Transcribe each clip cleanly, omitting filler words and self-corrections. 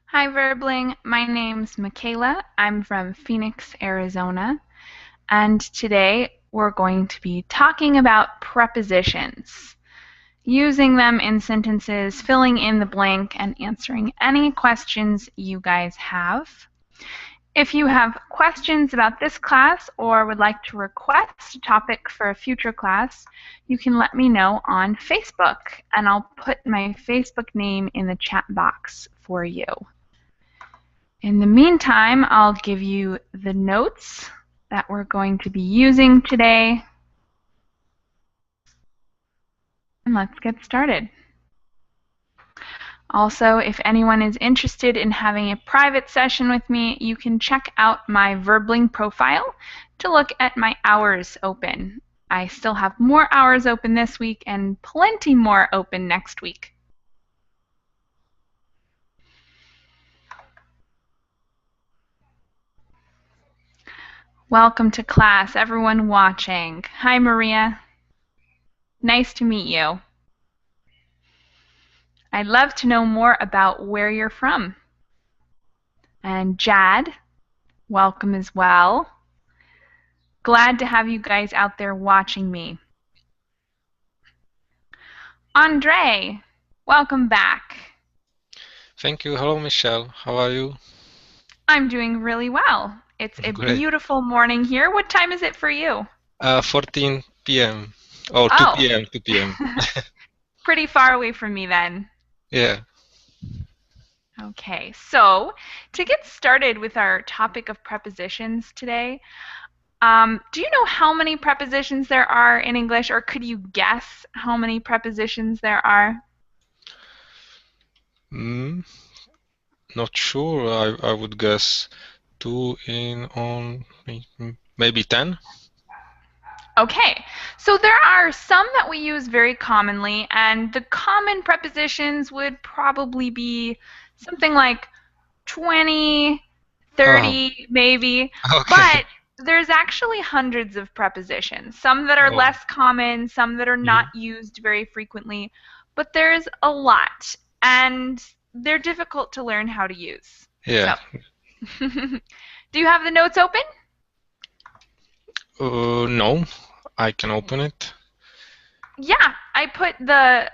Hi, Verbling. My name's Michaela. I'm from Phoenix, Arizona, and today we're going to be talking about prepositions, using them in sentences, filling in the blank, and answering any questions you guys have. If you have questions about this class or would like to request a topic for a future class, you can let me know on Facebook, and I'll put my Facebook name in the chat box for you. In the meantime, I'll give you the notes that we're going to be using today. And let's get started. Also, if anyone is interested in having a private session with me, you can check out my Verbling profile to look at my hours open. I still have more hours open this week and plenty more open next week. Welcome to class, everyone watching. Hi, Maria. Nice to meet you. I'd love to know more about where you're from. And Jad, welcome as well. Glad to have you guys out there watching me. Andre, welcome back. Thank you. Hello, Michelle. How are you? I'm doing really well. It's a Great. beautiful morning here. What time is it for you? 14 p.m. or 2 Oh, p.m. 2 p.m. pretty far away from me then. Yeah. Okay, so to get started with our topic of prepositions today, do you know how many prepositions there are in English, or could you guess how many prepositions there are? Not sure. I would guess two in on maybe 10. Okay, so there are some that we use very commonly, and the common prepositions would probably be something like 20, Oh, 30 maybe, okay. but there's actually hundreds of prepositions, some that are Oh. less common, some that are not used very frequently, but there's a lot, and they're difficult to learn how to use. So, Yeah. do you have the notes open? No, I can open it. Yeah, I put the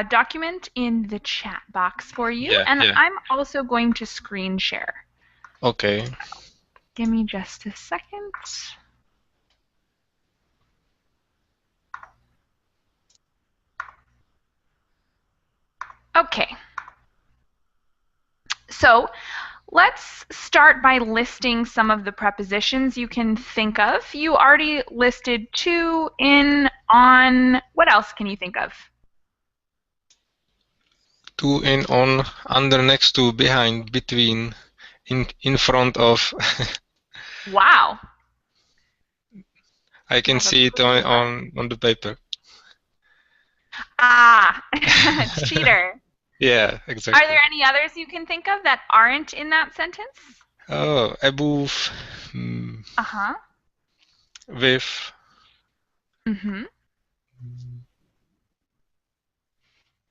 document in the chat box for you, Yeah, and yeah. I'm also going to screen share. Okay. Give me just a second. Okay, so let's start by listing some of the prepositions you can think of. You already listed to, in, on. What else can you think of? To, in, on, under, next to, behind, between, in front of. Wow, I you can have a see it pretty on good one. on the paper. Ah, cheater. Yeah, Are exactly. there any others you can think of that aren't in that sentence? Oh, above, Uh-huh. with. Mm-hmm.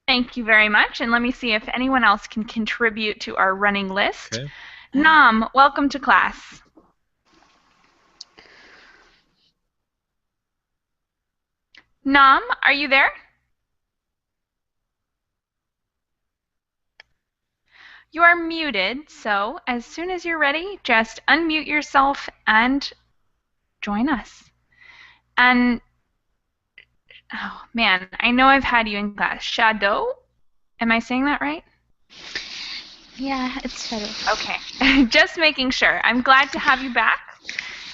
Thank you very much, and let me see if anyone else can contribute to our running list. Okay. Nam, welcome to class. Nam, are you there? You are muted, so as soon as you're ready, just unmute yourself and join us. And, oh man, I know I've had you in class. Shadow? Am I saying that right? Yeah, it's better. Okay, just making sure. I'm glad to have you back.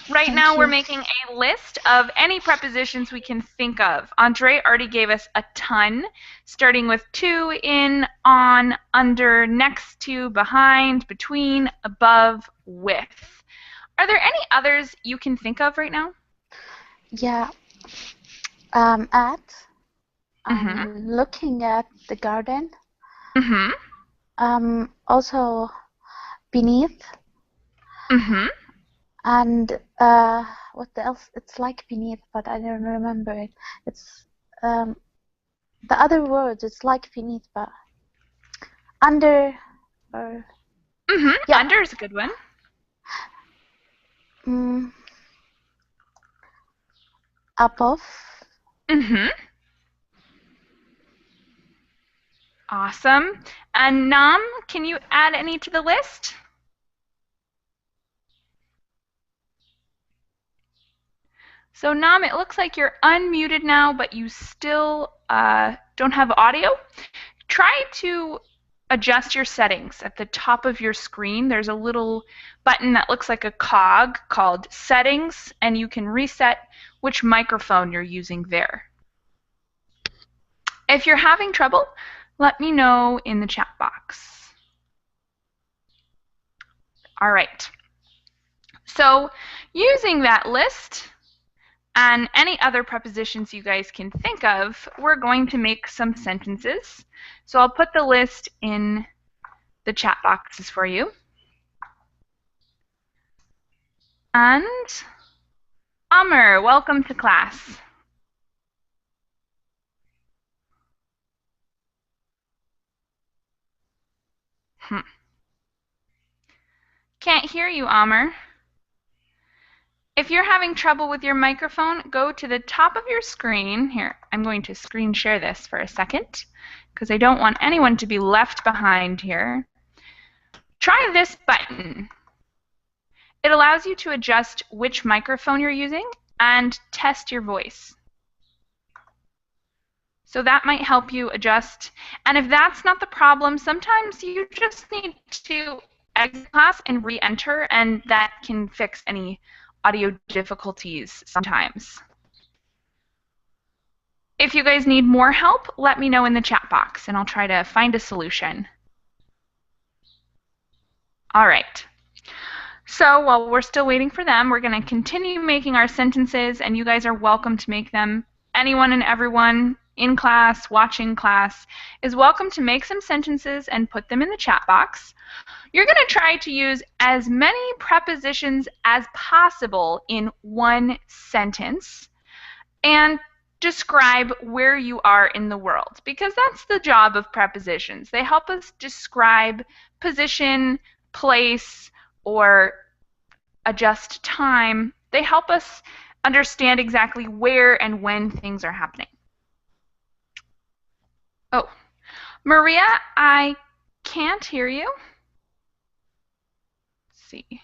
Right Thank now, we're you. making a list of any prepositions we can think of. Andre already gave us a ton, starting with to, in, on, under, next to, behind, between, above, with. Are there any others you can think of right now? Yeah, looking at the garden. Mm-hmm. Also beneath. Mm-hmm. And what else? It's like beneath, but I don't remember it. It's the other words. It's like beneath, but under or Yeah. Under is a good one. Above. Awesome. And Nam, can you add any to the list? So Nam, it looks like you're unmuted now, but you still don't have audio. Try to adjust your settings. At the top of your screen, there's a little button that looks like a cog called Settings, and you can reset which microphone you're using there. If you're having trouble, let me know in the chat box. All right. So using that list and any other prepositions you guys can think of, we're going to make some sentences. So I'll put the list in the chat boxes for you. And Amr, welcome to class. Can't hear you, Amr. If you're having trouble with your microphone, go to the top of your screen. Here, I'm going to screen share this for a second because I don't want anyone to be left behind here. Try this button. It allows you to adjust which microphone you're using and test your voice. So that might help you adjust. And if that's not the problem, sometimes you just need to exit class and re-enter, and that can fix any audio difficulties sometimes. If you guys need more help, let me know in the chat box, and I'll try to find a solution. All right. So while we're still waiting for them, we're going to continue making our sentences, and you guys are welcome to make them. Anyone and everyone in class, watching class, is welcome to make some sentences and put them in the chat box. You're going to try to use as many prepositions as possible in one sentence and describe where you are in the world, because that's the job of prepositions. They help us describe position, place, or adjust time. They help us understand exactly where and when things are happening. Oh, Maria, I can't hear you. Let's see.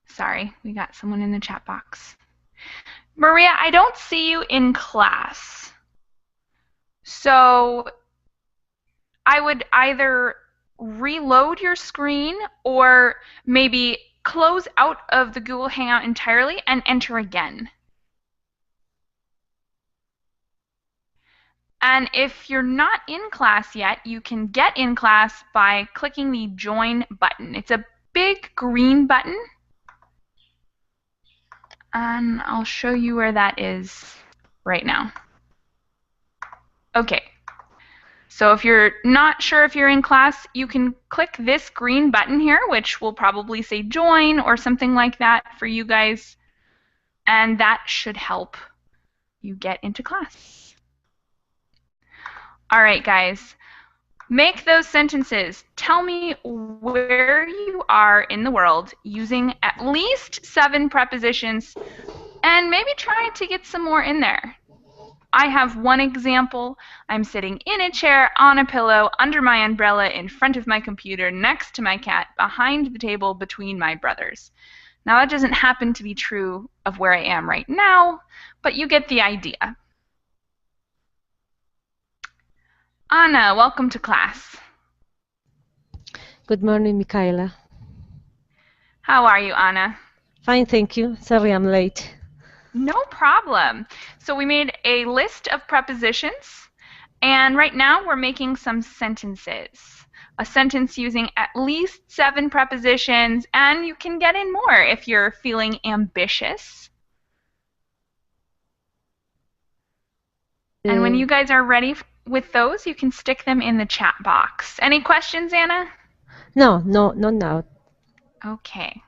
Sorry, we got someone in the chat box. Maria, I don't see you in class. So I would either reload your screen or maybe close out of the Google Hangout entirely and enter again. And if you're not in class yet, you can get in class by clicking the Join button. It's a big green button. And I'll show you where that is right now. Okay. So if you're not sure if you're in class, you can click this green button here, which will probably say Join or something like that for you guys. And that should help you get into class. All right, guys. Make those sentences. Tell me where you are in the world using at least 7 prepositions, and maybe try to get some more in there. I have one example. I'm sitting in a chair, on a pillow, under my umbrella, in front of my computer, next to my cat, behind the table, between my brothers. Now, that doesn't happen to be true of where I am right now, but you get the idea. Anna, welcome to class. Good morning, Michaela. How are you, Anna? Fine, thank you. Sorry I'm late. No problem. So we made a list of prepositions, and right now we're making some sentences. A sentence using at least 7 prepositions, and you can get in more if you're feeling ambitious. And when you guys are ready with those, you can stick them in the chat box. Any questions, Anna? No, not now. Okay.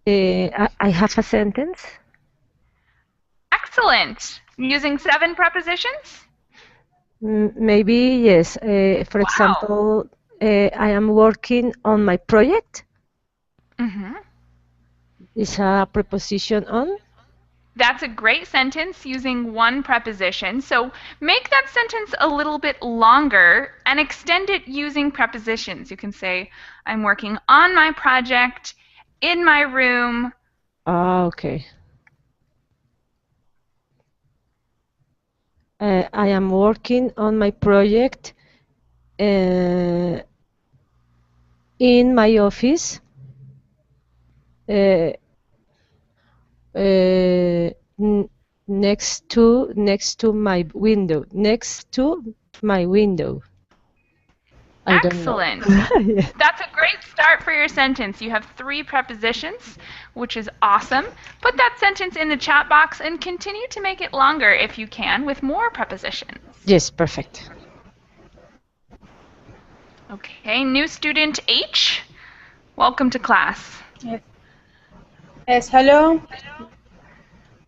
I have a sentence. Excellent. Using 7 prepositions? Maybe yes. For Wow. example, I am working on my project. Mm-hmm. Is a preposition on. That's a great sentence using 1 preposition. So make that sentence a little bit longer and extend it using prepositions. You can say, I'm working on my project, in my room. Ah, okay. I am working on my project in my office. Uh, next to my window. Next to my window. I don't know. Excellent. Yeah. That's a great start for your sentence. You have 3 prepositions, which is awesome. Put that sentence in the chat box and continue to make it longer if you can with more prepositions. Yes, perfect. Okay, new student H, welcome to class. Yes. Yes, hello.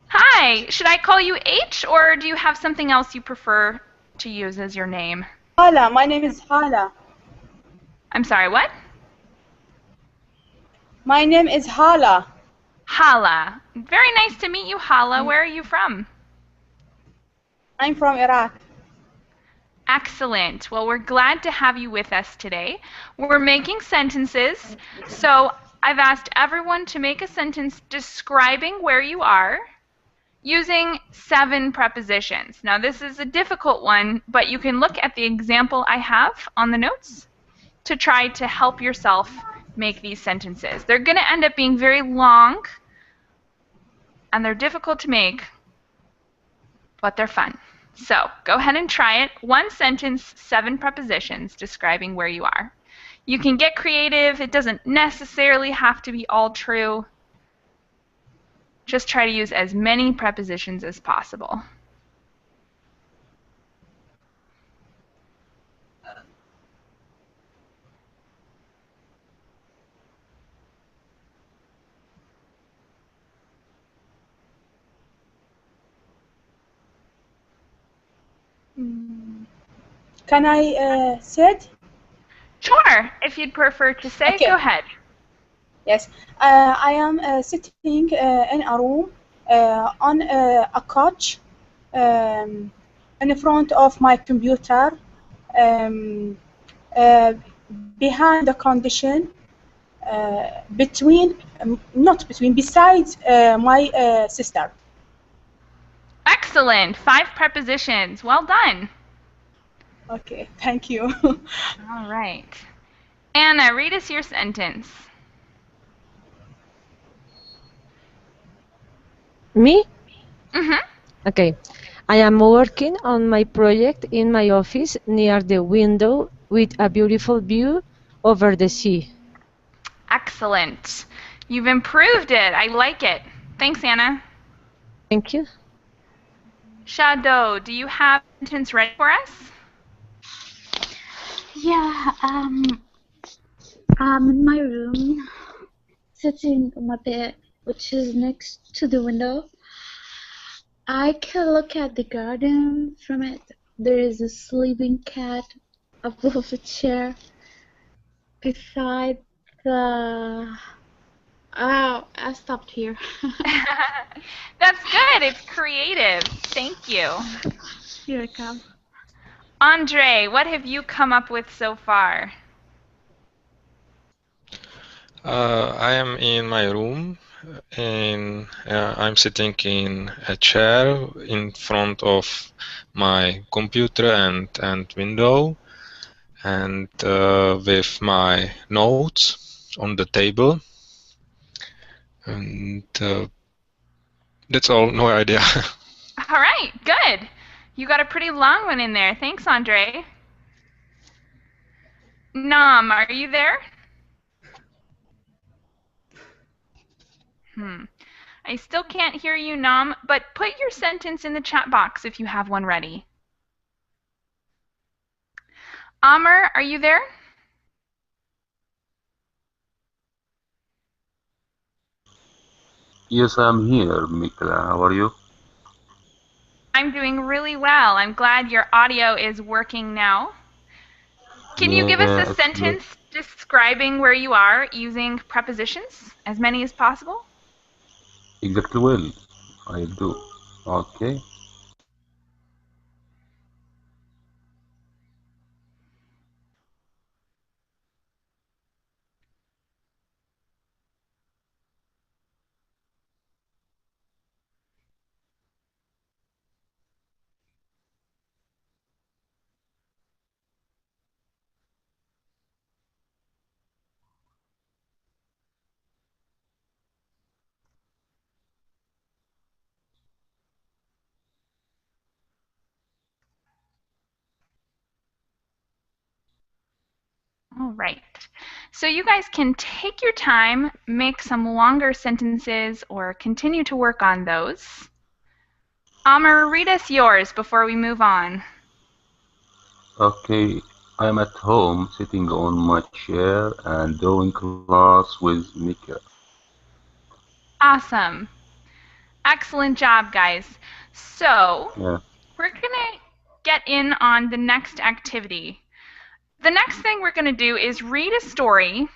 Hi, should I call you H or do you have something else you prefer to use as your name? Hala, my name is Hala. I'm sorry, what? My name is Hala. Hala. Very nice to meet you, Hala. Where are you from? I'm from Iraq. Excellent. Well, we're glad to have you with us today. We're making sentences, so I've asked everyone to make a sentence describing where you are using 7 prepositions. Now, this is a difficult one, but you can look at the example I have on the notes to try to help yourself make these sentences. They're going to end up being very long, and they're difficult to make, but they're fun. So go ahead and try it. 1 sentence, 7 prepositions describing where you are. You can get creative. It doesn't necessarily have to be all true. Just try to use as many prepositions as possible. Can I sit? Sure. If you'd prefer to say, Okay. go ahead. Yes. I am sitting in a room on a couch in front of my computer um, uh, behind the condition not between, besides my sister. Excellent. 5 prepositions. Well done. Okay, thank you. All right. Anna, read us your sentence. Me? Mm-hmm. Okay. I am working on my project in my office near the window with a beautiful view over the sea. Excellent. You've improved it. I like it. Thanks, Anna. Thank you. Shadow, do you have a sentence ready for us? Yeah, I'm in my room, sitting on my bed, which is next to the window. I can look at the garden from it. There is a sleeping cat above a chair beside the... Oh, I stopped here. That's good. It's creative. Thank you. Here it comes. Andre, what have you come up with so far? I am in my room and I'm sitting in a chair in front of my computer and window and with my notes on the table. And that's all, no idea. All right, good. You got a pretty long one in there. Thanks, Andre. Nam, are you there? I still can't hear you, Nam, but put your sentence in the chat box if you have one ready. Amr, are you there? Yes, I'm here, Mikla. How are you? I'm doing really well. I'm glad your audio is working now. Can you give us a Yeah, actually, sentence describing where you are using prepositions? As many as possible? exactly well. I do. Okay. All right. So you guys can take your time, make some longer sentences, or continue to work on those. Amr, read us yours before we move on. Okay. I'm at home sitting on my chair and doing class with Mika. Awesome. Excellent job, guys. So Yeah. we're going to get in on the next activity. The next thing we're going to do is read a story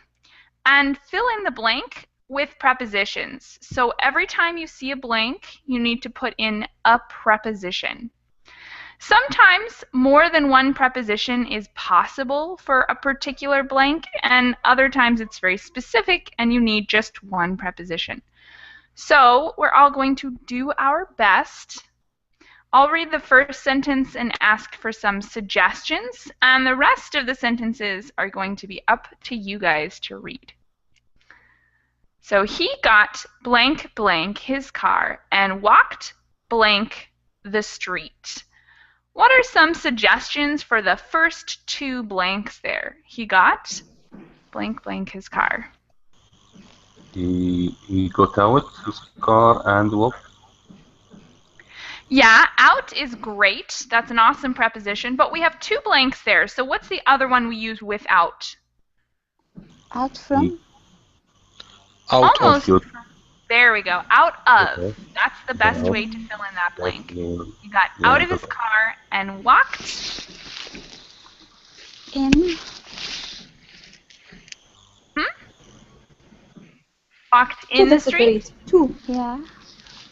and fill in the blank with prepositions. So every time you see a blank, you need to put in a preposition. Sometimes more than one preposition is possible for a particular blank, and other times it's very specific and you need just one preposition. So we're all going to do our best. I'll read the first sentence and ask for some suggestions, and the rest of the sentences are going to be up to you guys to read. So he got blank blank his car and walked blank the street. What are some suggestions for the first two blanks there? He got blank blank his car. He got out his car and walked. Yeah, out is great. That's an awesome preposition, but we have two blanks there. So what's the other one we use without? Out He from? Out of. Almost. got There we go. Out of. out. That's the Got best out. way to fill in that blank. Exactly. He got Yeah, out of got his car and walked. In? Walked To in the the street. street. To. Yeah.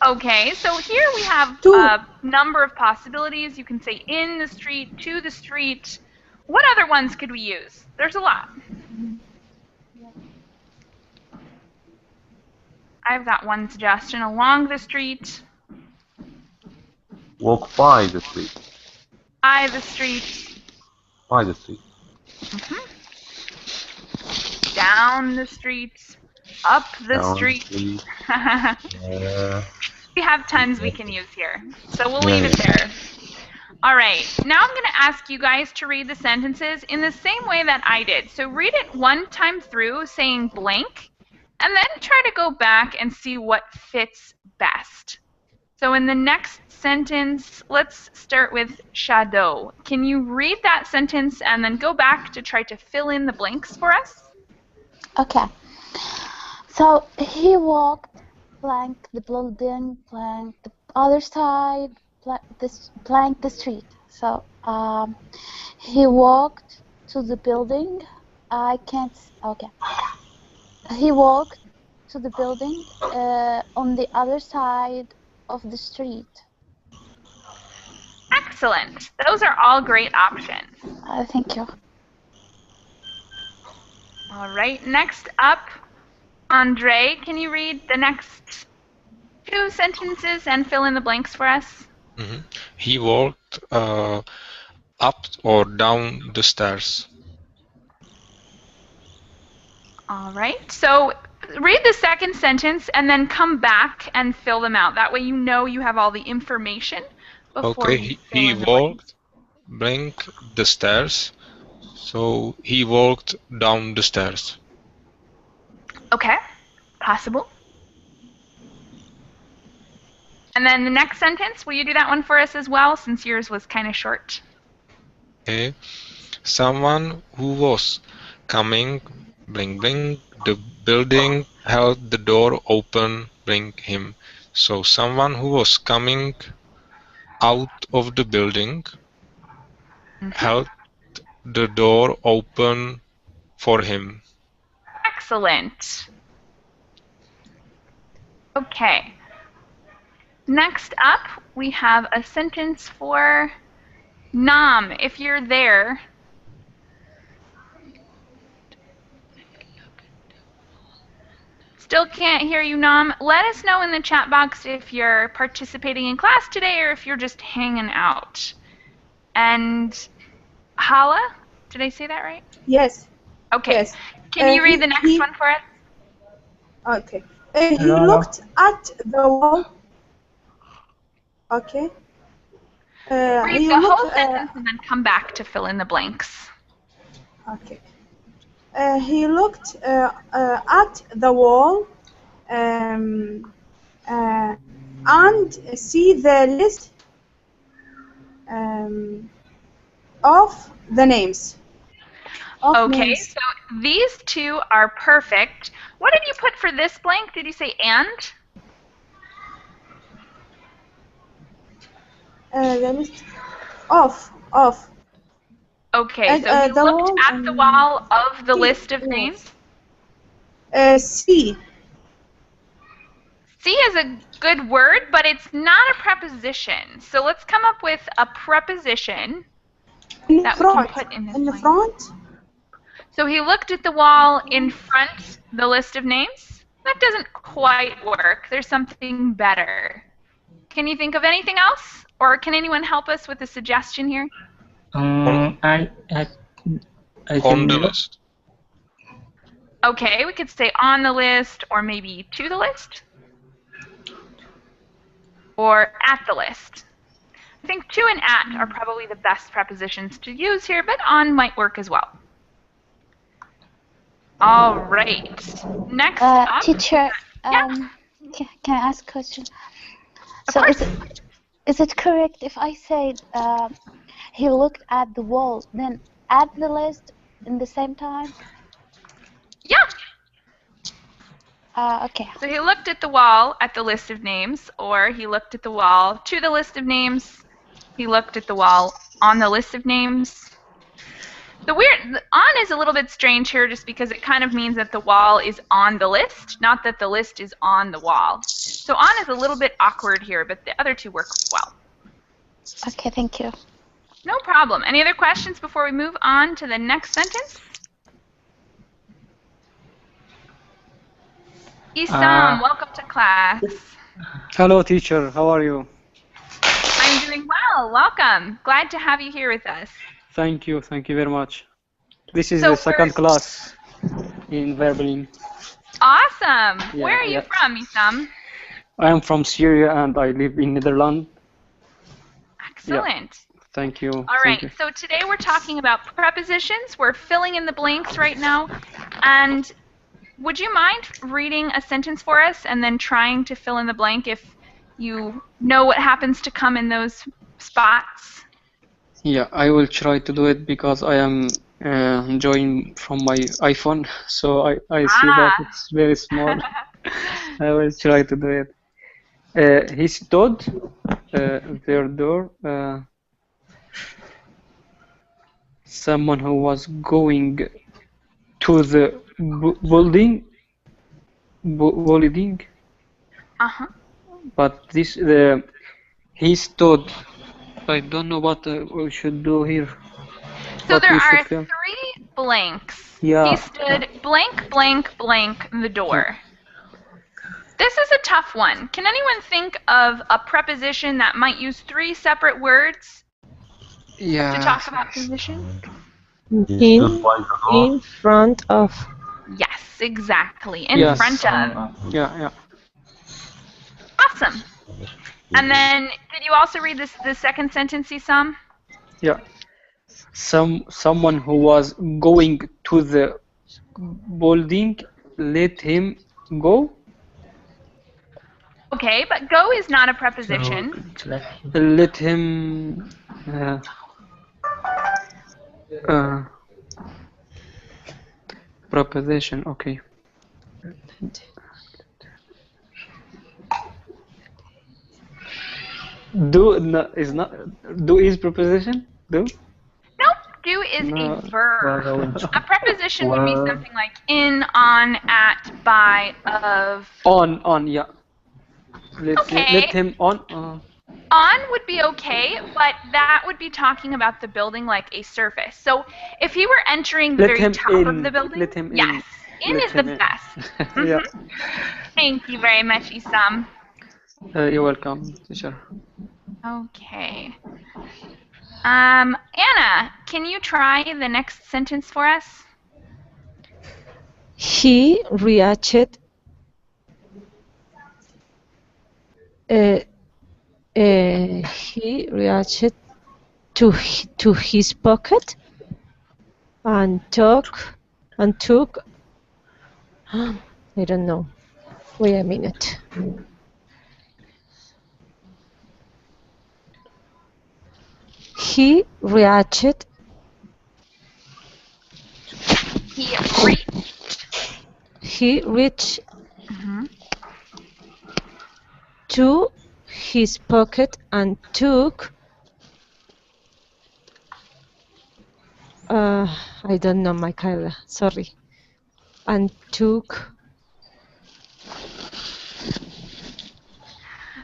Okay, so here we have To. a number of possibilities. You can say in the street, to the street. What other ones could we use? There's a lot. I've got one suggestion. Along the street, walk by the street. by the street, By the street. down the street, up the Down the street. street. Yeah. We have tons we can use here, so we'll Yeah, leave it yeah. there. All right, now I'm going to ask you guys to read the sentences in the same way that I did. So read it one time through saying blank, and then try to go back and see what fits best. So in the next sentence, let's start with shadow. Can you read that sentence and then go back to try to fill in the blanks for us? Okay. So he walked blank the building, blank the other side, blank the street. So he walked to the building. I can't. Okay. He walked to the building on the other side of the street. Excellent. Those are all great options. Thank you. All right, next up, Andre, can you read the next two sentences and fill in the blanks for us? Mhm. He walked up or down the stairs. All right, so read the second sentence and then come back and fill them out. That way you know you have all the information before Okay, you fill he in the blanks. walked blank the stairs. So he walked down the stairs. Okay, possible. And then the next sentence, will you do that one for us as well, since yours was kind of short? Okay. Someone who was coming, bling bling, the building held the door open, bling him. So someone who was coming out of the building, held the door open for him. Excellent. Okay. Next up, we have a sentence for Nam. If you're there, still can't hear you, Nam. Let us know in the chat box if you're participating in class today or if you're just hanging out. And Hala, did I say that right? Yes. Okay. Yes. Can you read the next one for us? Okay. He looked at the wall. Okay. Read He the whole looked. sentence and then come back to fill in the blanks. Okay. He looked at the wall and see the list of the names. Okay, so these two are perfect. What did you put for this blank? Did you say and? The list of. Okay, so he looked at the wall of the list of names. C. C is a good word, but it's not a preposition. So let's come up with a preposition that we can put in this blank. Front? So he looked at the wall in front, the list of names. That doesn't quite work. There's something better. Can you think of anything else? Or can anyone help us with a suggestion here? On the list. Okay, we could say on the list or maybe to the list. Or at the list. I think to and at are probably the best prepositions to use here, but on might work as well. All right. Next up. Teacher, yeah. Can I ask a question? Of So course. is it correct if I say he looked at the wall, then at the list in the same time? Yeah. Okay. So he looked at the wall at the list of names, or he looked at the wall to the list of names. He looked at the wall on the list of names. The on is a little bit strange here just because it kind of means that the wall is on the list, not that the list is on the wall. So on is a little bit awkward here, but the other two work well. Okay, thank you. No problem. Any other questions before we move on to the next sentence? Isam, welcome to class. Hello, teacher. How are you? I'm doing well. Welcome. Glad to have you here with us. Thank you. Thank you very much. This is the second class in Verbling. Awesome. Where are you from, Isam? I am from Syria and I live in Netherlands. Excellent. Yeah. Thank you. All right. So today we're talking about prepositions. We're filling in the blanks right now. And would you mind reading a sentence for us and then trying to fill in the blank if you know what happens to come in those spots? Yeah, I will try to do it because I am joining from my iPhone, so I see that it's very small. I will try to do it. He stood their door. Someone who was going to the building. But this he stood. I don't know what we should do here. So there are 3 blanks. Yeah. He stood blank, blank, blank the door. This is a tough one. Can anyone think of a preposition that might use 3 separate words to talk about position? In front of. Yes, exactly. In front of. Yeah. Awesome. And then, did you also read the second sentence, Isam? Yeah. Someone who was going to the building, let him go. Okay, but go is not a preposition. Let him. Preposition. Okay. Do no, is not do is preposition? Do? Nope. Do is No. a verb. A preposition would be Well, something like in, on, at, by, of. On, yeah. Let Okay. him on. On would be okay, but that would be talking about the building like a surface. So if he were entering the Let very him top of the in. building, Let him in. yes, in Let is the him in. best. Yeah. Thank you very much, Isam. You're welcome, teacher. Okay. Anna, can you try the next sentence for us? He reached he reached to his pocket and took I don't know. Wait a minute. He reached He reached. Mhm. to his pocket and took I don't know, Michaela, sorry. And took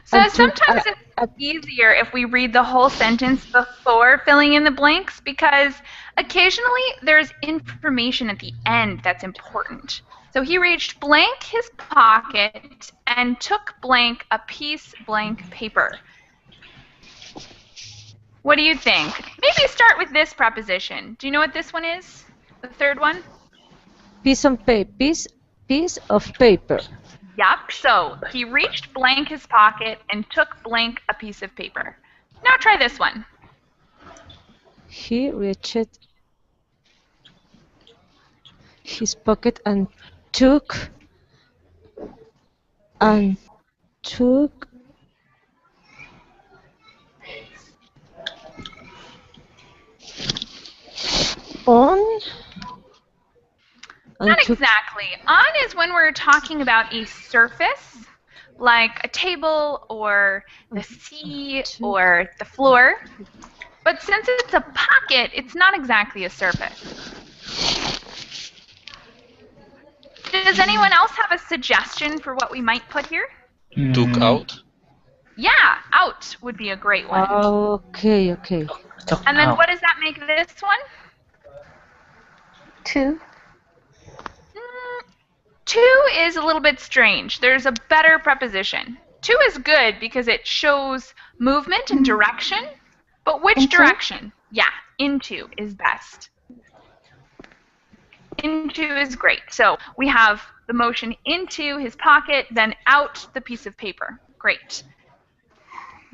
So sometimes it's easier if we read the whole sentence before filling in the blanks because occasionally there's information at the end that's important. So he reached blank his pocket and took blank a piece blank paper. What do you think? Maybe start with this preposition. Do you know what this one is? The third one? piece of paper. Yup. So he reached blank his pocket and took blank a piece of paper. Now try this one. He reached his pocket and took on Not exactly. On is when we're talking about a surface, like a table or the sea or the floor. But since it's a pocket, it's not exactly a surface. Does anyone else have a suggestion for what we might put here? Took out. Yeah, out would be a great one. Okay. And then what does that make this one? Two. To is a little bit strange. There's a better preposition. To is good because it shows movement and direction, but which Into? direction? Yeah, into is best. Into is great. So we have the motion into his pocket, then out the piece of paper. Great.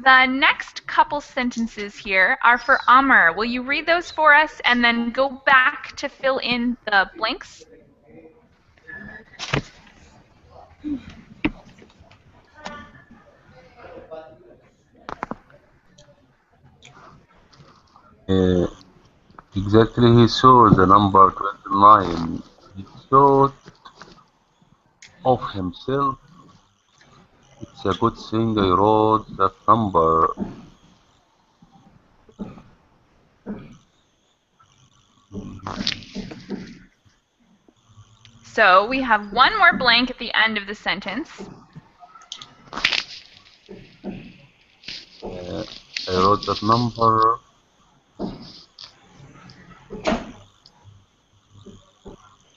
The next couple sentences here are for Amr. Will you read those for us and then go back to fill in the blanks? exactly, he saw the number 29. He thought of himself, it's a good thing I wrote that number. So we have one more blank at the end of the sentence. I wrote that number.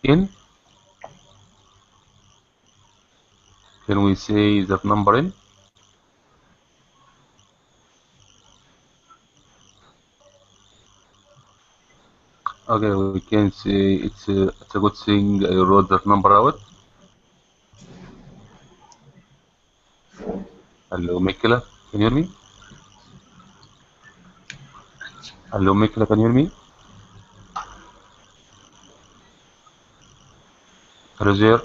In? Can we say that number in? Okay, we can say it's a good thing I wrote that number out. Hello, Mikela, can you hear me? Hello, Mikela, can you hear me? Hello there.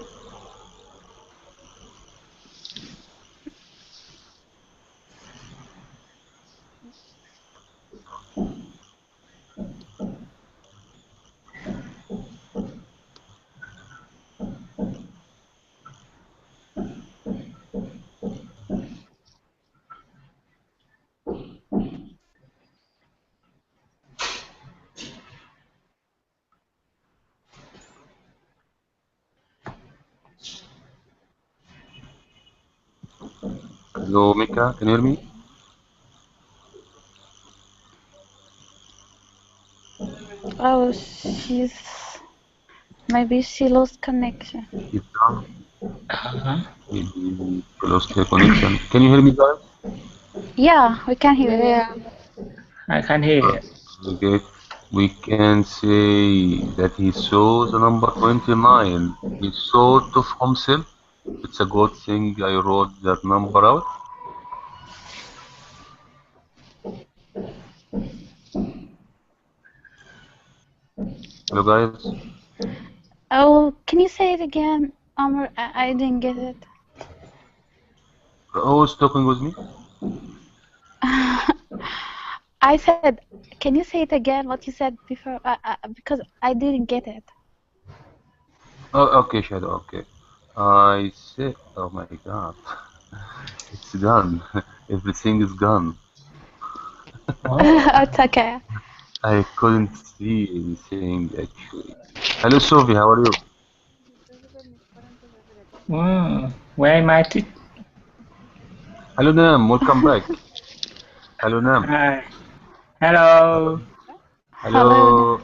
Hello, Mika, can you hear me? Oh, maybe she lost connection. She's gone. Uh-huh. Maybe she lost her connection. Can you hear me, guys? Yeah, we can hear you. Yeah. I can hear. Okay. We can say that he saw the number 29. He thought of himself. It's a good thing I wrote that number out. Hello, guys. Oh, can you say it again, Amr? I didn't get it. Who's talking with me? I said, can you say it again? What you said before? Because I didn't get it. Oh, okay, Shadow. Okay. I said, oh my God, it's gone. Everything is gone. Oh, It's okay. I couldn't see anything actually. Hello, Sophie. How are you? where am I? Hello, Nam. Welcome back. Hello, Nam. Hi. Hello. Hello. Hello.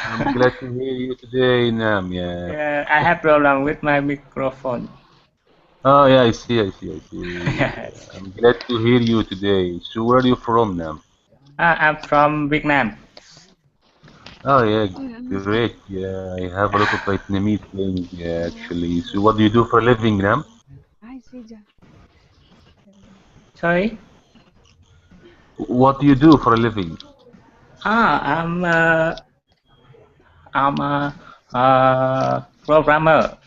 I'm glad to hear you today, Nam. Yeah. Yeah, I have problem with my microphone. Oh, yeah. I see. I see. I see. Yes. I'm glad to hear you today. So, where are you from, Nam? I'm from Vietnam. Oh, yeah. Great. Yeah. I have a lot of Vietnamese friends, yeah, actually. So, what do you do for a living, Nam? Sorry. What do you do for a living? Ah, I'm a programmer.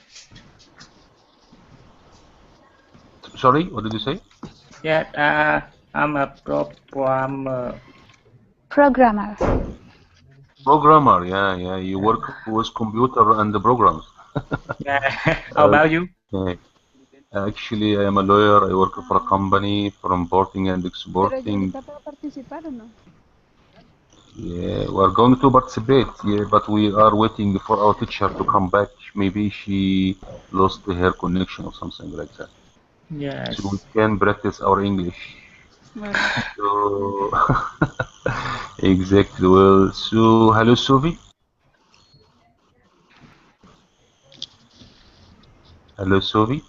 Sorry, what did you say? Yeah, I'm a programmer. Programmer. Programmer. Yeah, yeah. You work with computer and the programs. Yeah. How about you? Okay. Actually, I am a lawyer. I work for a company for importing and exporting. Yeah, we are going to participate. Yeah, but we are waiting for our teacher to come back. Maybe she lost her connection or something like that. So we Yes. can practice our English. So exactly. Well, so hello, Sophie. Hello, Sophie.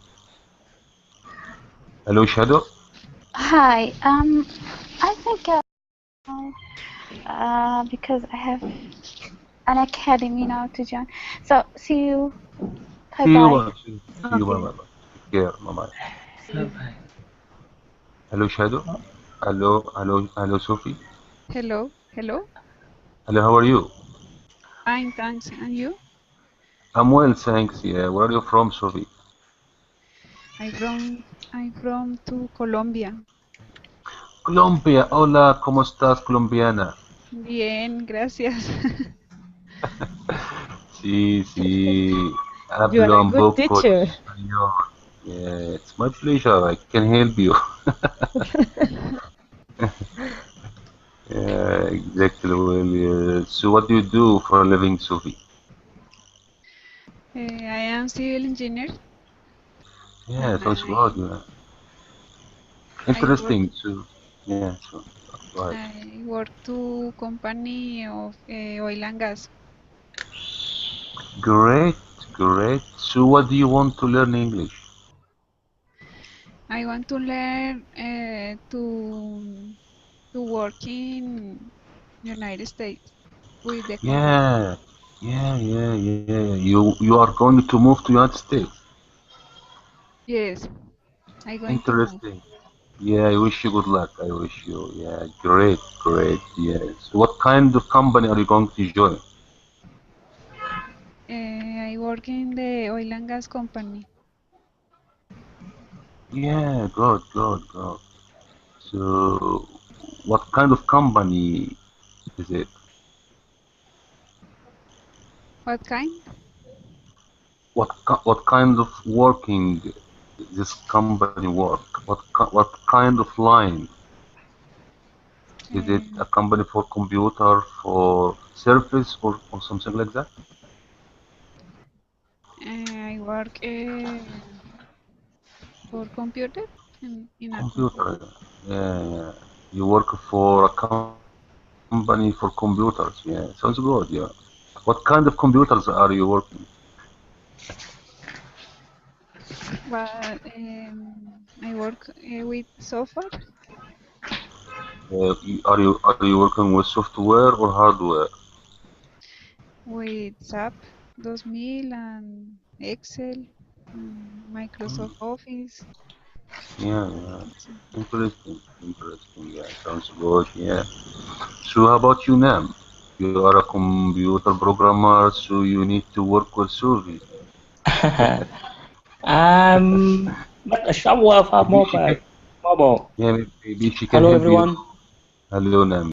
Hello, Shadow. Hi. I think because I have an academy now to join. So see you. Bye See you. bye. Bye. See you. Bye. Okay. Bye. Bye. Take care. Bye. Bye. Bye. Hello, Shadow. Hello. Hello. Hello, Sophie. Hello, hello. Hello. How are you? Fine, thanks. And you? I'm well, thanks. Yeah. Where are you from, Sophie? I'm from to Colombia. Colombia. Hola. ¿Cómo estás, colombiana? Bien, gracias. Sí, sí. You are Hablo a un good poco de teacher. español. Yeah, it's my pleasure. I can help you. Yeah, exactly. Well, yeah. So, what do you do for a living, Sophie? I am civil engineer Yeah, and sounds good. Yeah. I work Interesting. So, yeah. So, go ahead. I work to company of oil and gas. Great, great. So, what do you want to learn English? I want to learn to work in United States with the company. Yeah, yeah. You are going to move to United States. Yes, I'm going to move. Interesting. Yeah, I wish you good luck. I wish you. Yeah, great, great. Yes. What kind of company are you going to join? I work in the oil and gas company. Yeah, good, good, good. So, what kind of company is it? What kind? What kind of working this company work? What kind of line? Is it Uh, a company for computer, for service, or something like that? I work for computer. in a computer. Computer. Yeah. You work for a company for computers. Yeah. Sounds good. Yeah. What kind of computers are you working? But I work with software, Are you working with software or hardware? with SAP 2000 and Excel and Microsoft Office. Yeah, yeah. That's it. Interesting. Interesting. Yeah. Sounds good. Yeah. So how about you, Nam? You are a computer programmer, so you need to work with Survey. But somewhere for Maybe she mobile. can. Mobile. Yeah, maybe she can Hello, help you. everyone. Hello, Nam.